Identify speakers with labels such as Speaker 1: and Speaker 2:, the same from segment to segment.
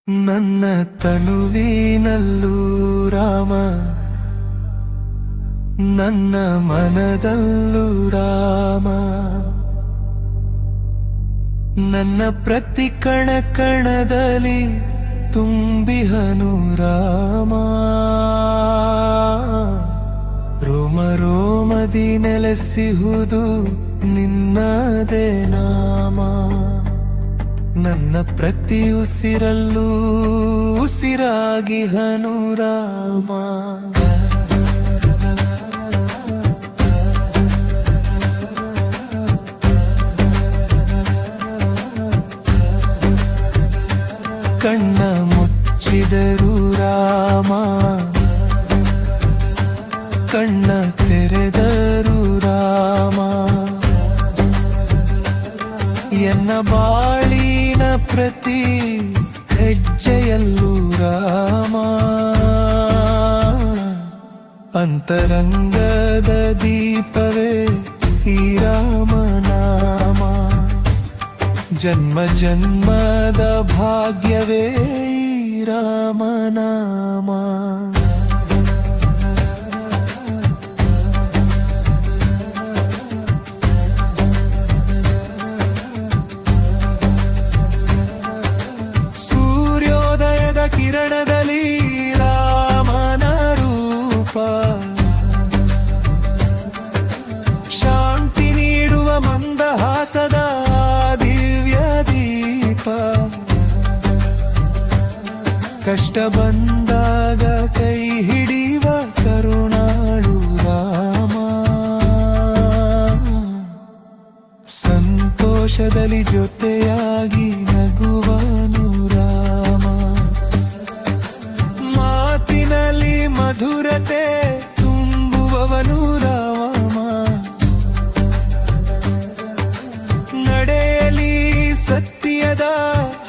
Speaker 1: ನನ್ನ ತನುವಿನಲ್ಲೂ ರಾಮ, ನನ್ನ ಮನದಲ್ಲೂ ರಾಮ, ನನ್ನ ಪ್ರತಿ ಕಣ ಕಣದಲ್ಲಿ ತುಂಬಿಹನು ರಾಮ. ರೋಮ ರೋಮದಿ ನೆಲೆಸಿಹುದು ನಿನ್ನದೇ ನಾಮ. ನನ್ನ ಪ್ರತಿ ಉಸಿರಲ್ಲೂ ಉಸಿರಾಗಿಹನು ರಾಮ. ಕಣ್ಣ ಮುಚ್ಚಿದರು ರಾಮ, ಕಣ್ಣ ತೆರೆದರು ರಾಮ. ಎನ್ನ ಬಾಳಿನ ಪ್ರತಿ ಹೆಜ್ಜೆಯಲ್ಲೂ ರಾಮ. ಅಂತರಂಗದ ದೀಪವೇ ಈ ರಾಮನಾಮ. ಜನ್ಮ ಜನ್ಮದ ಭಾಗ್ಯವೇ ಈ ರಾಮನಾಮ. ಸೂರ್ಯೋದಯದ ಕಿರಣದಲ್ಲಿ ರಾಮನ ರೂಪ, ಶಾಂತಿ ನೀಡುವ ಮಂದಹಾಸದ ಕಷ್ಟ ಬಂದಾಗ ಕೈ ಹಿಡಿಯುವ ಕರುಣಾಳು ರಾಮ. ಸಂತೋಷದಲ್ಲಿ ಜೊತೆಯಾಗಿ ನಗುವನು ರಾಮ. ಮಾತಿನಲ್ಲಿ ಮಧುರತೆ ತುಂಬುವವನು ರಾಮ. ನಡೆಯಲಿ ಸತ್ಯದ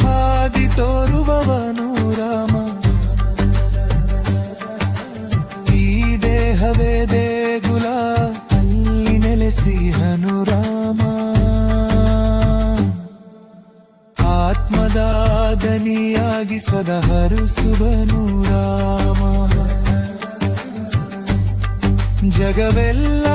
Speaker 1: ಹಾದಿ ತೋರುವವನು ರಾಮ. ಈ ದೇಹವೇ ದೇಗುಲ, ಅಲ್ಲಿ ನೆಲೆಸಿಹನು ರಾಮ. ಆತ್ಮದ ದನಿಯಾಗಿ ಸದಾ ಹರಿಸುವನು ರಾಮ. ಜಗವೆಲ್ಲ